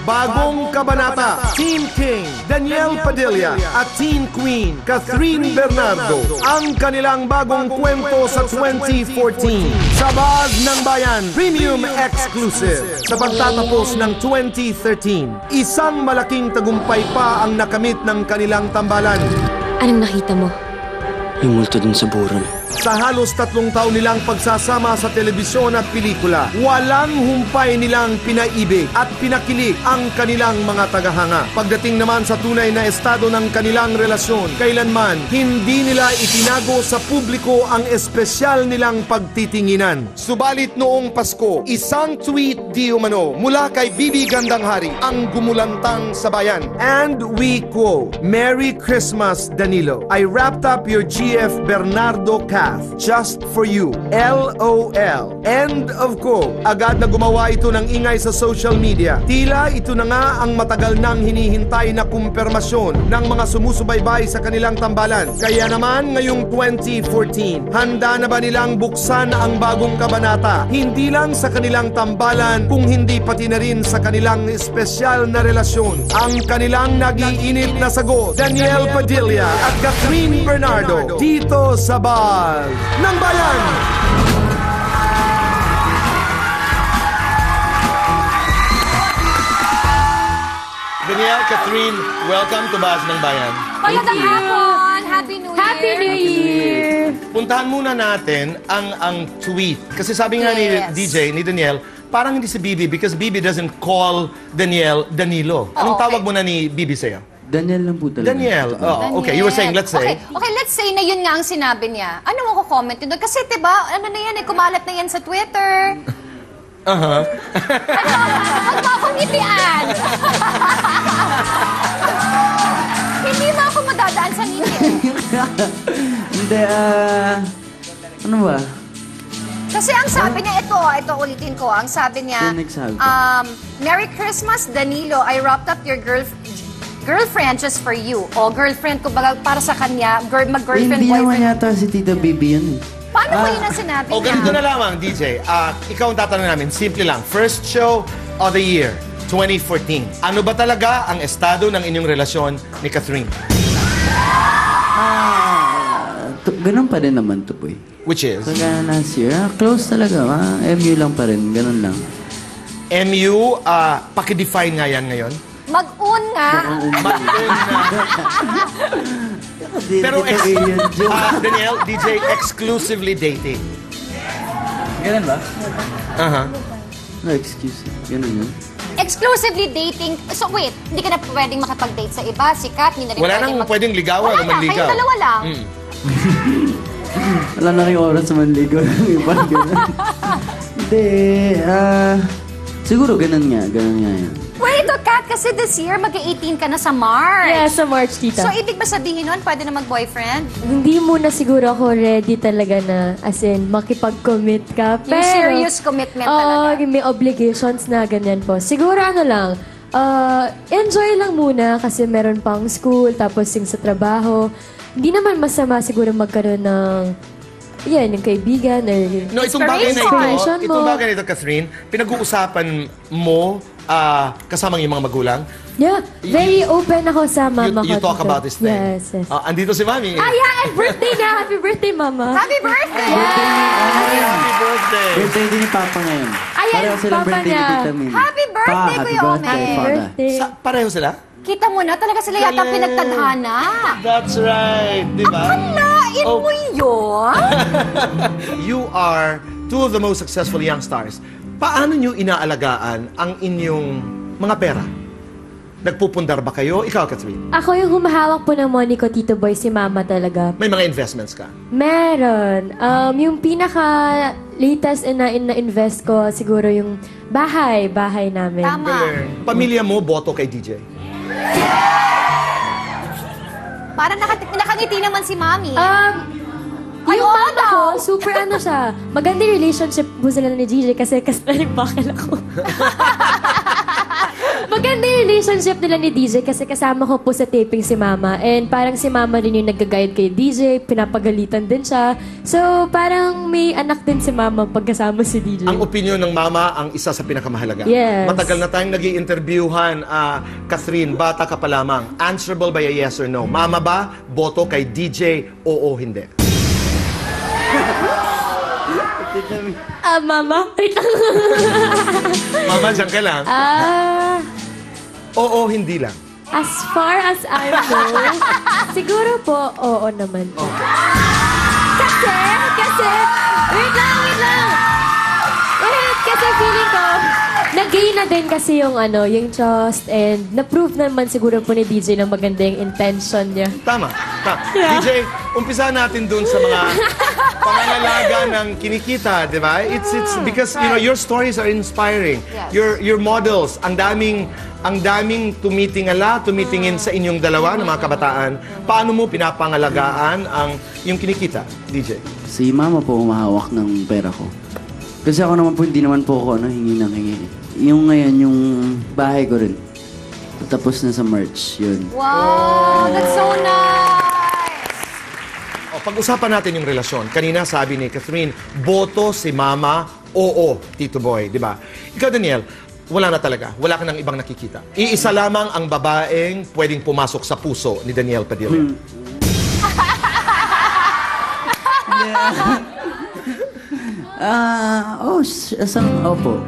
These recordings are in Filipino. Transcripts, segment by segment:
Bagong Kabanata, Team King, Daniel Padilla at Team Queen, Catherine Bernardo. Ang kanilang bagong kwento sa 2014. Sabag ng Bayan, Premium Exclusive. Sa pagtatapos ng 2013, isang malaking tagumpay pa ang nakamit ng kanilang tambalan. Anong nakita mo? Yung multo dun sa burol. Sa halos 3 taon nilang pagsasama sa telebisyon at pelikula, walang humpay nilang pinaibig at pinakilig ang kanilang mga tagahanga. Pagdating naman sa tunay na estado ng kanilang relasyon, kailanman hindi nila itinago sa publiko ang espesyal nilang pagtitinginan. Subalit noong Pasko, isang tweet di umano mula kay Bibi Gandanghari ang gumulantang sa bayan. And we quote, "Merry Christmas, Danilo. I wrapped up your GF Bernardo just for you. LOL. End of quote. Agad na gumawa ito ng ingay sa social media. Tila ito na nga ang matagal nang hinihintay na kumpirmasyon ng mga sumusubaybay sa kanilang tambalan. Kaya naman ngayong 2014, handa na ba nilang buksan ang bagong kabanata? Hindi lang sa kanilang tambalan, kung hindi pati na rin sa kanilang espesyal na relasyon. Ang kanilang nag-iinit na sagot, Daniel Padilla at Catherine Bernardo, dito sa Sabag ng Bayan. Daniel, Catherine, welcome to Sabag ng Bayan. Magandang hapon! Happy New Year! Happy New Year! Puntahan muna natin ang tweet. Kasi sabi nga ni DJ, ni Daniel, parang hindi si Bibi because Bibi doesn't call Daniel Danilo. Anong tawag mo na ni Bibi sa'yo? Daniel lang po talaga. Daniel. Oh, okay. You were saying, let's say. Okay, let's say na yun nga ang sinabi niya. Ano mo ko comment yun doon? Kasi diba, ano na yan, kumalat na yan sa Twitter. Huwag mo akong ngitian. Hindi mo ako madadaan sa ngiti. Hindi, ano ba? Kasi ang sabi niya, ito ulitin ko. Ang sabi niya, Merry Christmas, Danilo. I wrapped up your girlfriend just for you. O, girlfriend, kumbaga, para sa kanya, mag-girlfriend, hindi boyfriend. naman yata si Tita Bibi yun. Paano mo yun ang sinabi niya? Ganito na lamang, DJ. Ikaw ang tatanong namin. Simple lang. First show of the year, 2014. Ano ba talaga ang estado ng inyong relasyon ni Catherine? Ganun pa rin naman to, boy. Which is? Kaya last year, close talaga. MU lang pa rin. Ganun lang. MU, pakidefine nga yan ngayon. Mag-un nga. Mag-un na. Pero, Daniel, DJ, exclusively dating. Ganun ba? No, excuse me. Ganun yun. Exclusively dating. So wait, hindi ka na pwedeng makapag-date sa iba, sikat, hindi na rin wala nang pwedeng ligawan o manligaw. Kayong dalawa lang. Wala na rin oras sa manligaw ng iba. Hindi, siguro ganun nga yan. Wait, Kat, kasi this year, mag-18 ka na sa March. Yeah, sa March, tita. So, ibig ba sabihin nun, pwede na mag-boyfriend? Hindi muna siguro ako ready talaga na, as in, makipag-commit ka. Yung serious commitment talaga. May obligations na ganyan po. Siguro ano lang, enjoy lang muna kasi meron pang school, tapos yung sa trabaho. Hindi naman masama siguro magkaroon ng yung kaibigan or itong bagay na ito, Catherine, pinag-uusapan mo kasama yung mga magulang? Yeah, very open ako sa mama ko. You talk about this thing? Yes. Andito si Mami. Yeah, and birthday niya. Happy birthday, Mama. Happy birthday! Happy birthday! Birthday din ni Papa ngayon. Ayan, Papa niya. Happy birthday, Kuya Ome. Happy birthday. Pareho sila? Kita mo na, talaga sila yata pinagtadhana. That's right, di ba? Akalain mo yun? You are two of the most successful young stars. Paano nyo inaalagaan ang inyong mga pera? Nagpupundar ba kayo? Ikaw, Catherine? Ako yung humahawak po ng money ko, Tito Boy, si Mama talaga. May mga investments ka? Meron. Yung pinaka-latest na invest ko, siguro yung bahay namin. Tama. Pamilya mo, boto kay DJ? Parang nakangiti naman si Mami. Yung mama ko, super ano siya. Maganda yung relationship po sila ni DJ kasi kasalanin bakal ako. Maganda yung relationship nila ni DJ kasi kasama ko po sa taping si Mama. And parang si Mama rin yung nag-guide kay DJ, pinapagalitan din siya. So, parang may anak din si Mama pagkasama si DJ. Ang opinion ng mama ang isa sa pinakamahalaga. Yes. Matagal na tayong nag-i-interviewhan, Catherine, bata ka pa lamang. Answerable by a yes or no? Mama ba? Boto kay DJ? Oo, hindi. Mama? Wait lang. Mama, dyan ka lang. Oo, hindi lang. As far as I know, siguro po, oo naman po. Kasi, wait lang. Kasi feeling ko, nag-gain na din kasi yung yung trust and na-prove naman siguro po ni DJ na maganda yung intention niya. Tama. Yeah. DJ, umpisa natin dun sa mga pangangalaga ng kinikita, di ba? It's because your stories are inspiring. Yes. Your models, ang daming tumitingin sa inyong dalawa ng mga kabataan. Paano mo pinapangalagaan yung kinikita, DJ? Si Mama po humahawak ng pera ko. Kasi ako naman po, hindi naman po ako hingi ng hingi. Yung ngayon, yung bahay ko rin. Tapos na sa merch, yun. Wow, that's so nice! Pag-usapan natin yung relasyon. Kanina sabi ni Catherine, boto si Mama, oo, Tito Boy, di ba? Ikaw, Daniel, wala na talaga. Wala ka nang ibang nakikita. Iisa lamang ang babaeng pwedeng pumasok sa puso ni Daniel Padilla. Opo.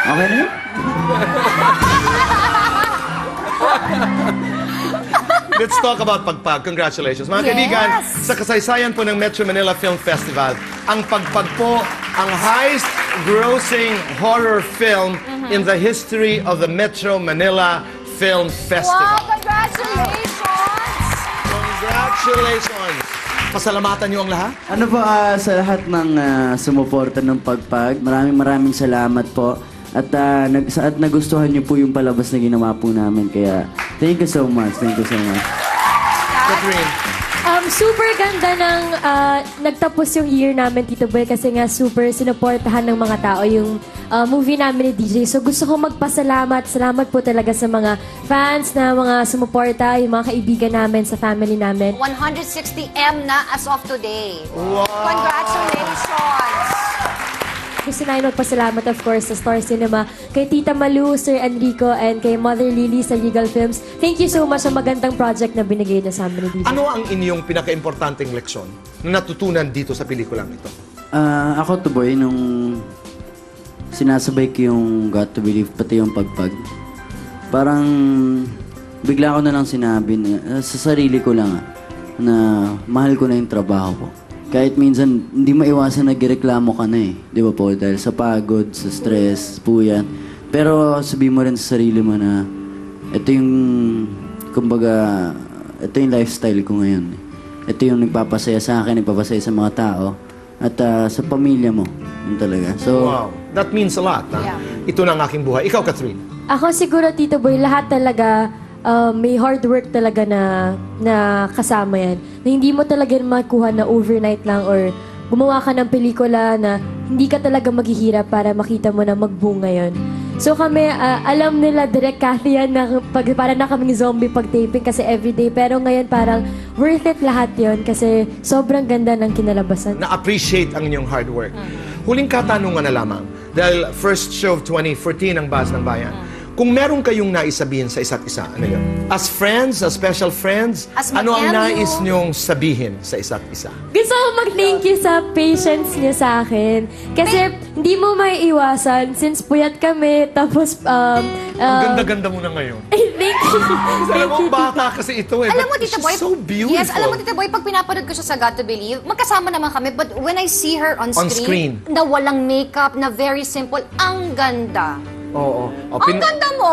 Okay na yun? Let's talk about Pagpag. Congratulations. Mga kaibigan, sa kasaysayan po ng Metro Manila Film Festival, ang Pagpag po ang highest grossing horror film in the history of the Metro Manila Film Festival. Wow, congratulations! Congratulations! Pasalamatan niyo ang lahat? Ano po, sa lahat ng sumuporta ng Pagpag, maraming salamat po. At nagustuhan niyo po yung palabas na ginawa po namin. Kaya, thank you so much. Catherine. Super ganda ng nagtapos yung year namin, Tito Boy, kasi nga super sinuportahan ng mga tao yung movie namin ni DJ. So gusto ko magpasalamat. Salamat po talaga sa mga fans na mga sumuporta, yung mga kaibigan namin, sa family namin. 160M na as of today. Wow! Congratulations! Gusto namin magpasalamat, of course, sa Star Cinema, kay Tita Malu, Sir Enrico, and kay Mother Lily sa Regal Films. Thank you so much sa magandang project na binigay niya sa amin ni DJ. Ano ang inyong pinaka-importanteng leksyon na natutunan dito sa pelikulang ito? Ako, Tuboy, nung sinasabay ko yung Got to Believe, pati yung Pagpag, parang bigla ko na lang sinabi sa sarili ko lang na mahal ko na yung trabaho ko. Kahit minsan, hindi maiwasan nagreklamo ka na eh. Di ba po? Dahil sa pagod, sa stress, po yan. Pero sabihin mo rin sa sarili mo na ito yung, kumbaga, ito yung lifestyle ko ngayon. Ito yung nagpapasaya sa akin, nagpapasaya sa mga tao. At sa pamilya mo. Yun talaga. So, Wow. That means a lot. Yeah. Ito na ang aking buhay. Ikaw, Catherine. Ako siguro, Tito Boy, lahat talaga may hard work talaga na kasama yan. Na hindi mo talaga makuha na overnight lang or gumawa ka ng pelikula na hindi ka talaga maghihirap para makita mo na mag-boom ngayon. So kami, alam nila direct Cathy yan na para na kaming zombie pag-taping kasi everyday. Pero ngayon parang worth it lahat yon kasi sobrang ganda ng kinalabasan. Na-appreciate ang inyong hard work. Huling katanungan na lamang. Dahil first show of 2014 ang Buzz ng Bayan. Kung meron kayong naisabihin sa isa't isa, ano yun? As friends, as special friends, As ano ang mag-MU? nais nyong sabihin sa isa't isa? Gusto ko mag-thank you sa patience niya sa akin. Kasi hindi mo maiiwasan since puyat kami. Tapos, Ang ganda-ganda mo na ngayon. thank you. Alam mo, bata kasi ito eh. Alam mo, but Tita she's Boy, so beautiful. yes, alam mo, Tita Boy, pag pinapanood ko siya sa Got to Believe, magkasama naman kami, but when I see her on screen, na walang makeup, na very simple, ang ganda. Oo. Ang ganda mo!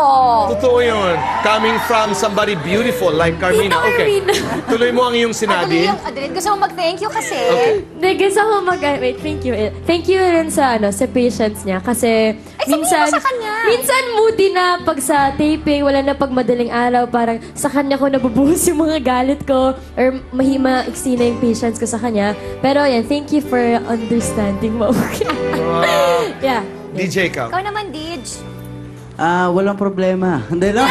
Totoo yun. Coming from somebody beautiful like Carmina. Tita Okay. Carmina. Tuloy mo ang iyong sinabi. Adeline, gusto mo mag-thank you kasi. Okay. Gusto ko wait, thank you. Thank you rin sa patience niya kasi sabihin mo sa kanya. minsan moody na pag sa taping, wala na pag madaling araw, parang sa kanya ko nabubuhos yung mga galit ko or mahima iksi na yung patience ko sa kanya. Pero yan, thank you for understanding mo. Wow. Yeah. DJ ka. Ikaw naman, Dij. Walang problema. Hindi lang.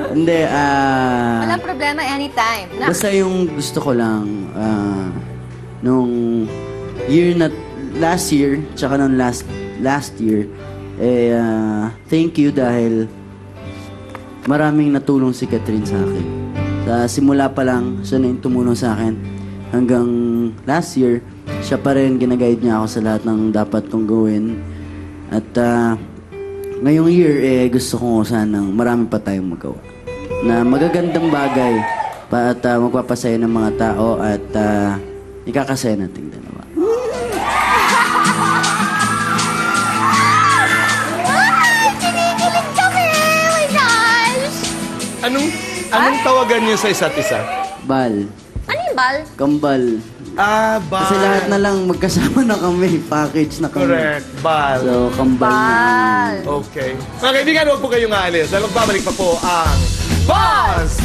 Hindi, Walang problema anytime. basta yung gusto ko lang, nung year na, last year, tsaka nung last year, thank you dahil maraming natulong si Catherine sa akin. Sa simula pa lang, siya na yung tumulong sa akin. Hanggang last year, siya pa rin ginaguide niya ako sa lahat ng dapat kong gawin. At ngayong year, gusto ko sanang marami pa tayong magawa. Na magagandang bagay at magpapasaya ng mga tao at ikakasaya natin dalawa. Ay, kinikilig kami! Oh my gosh! Anong tawagan niyo sa isa't isa? Bal. Ano yung bal? Kambal. Bal. Kasi lahat na lang magkasama na kami. Package na kami. Correct, bal. So, kambal na. Bal. Okay. Mga kaibigan, huwag po kayong aalis. Dahil magbabalik pa po ang Buzz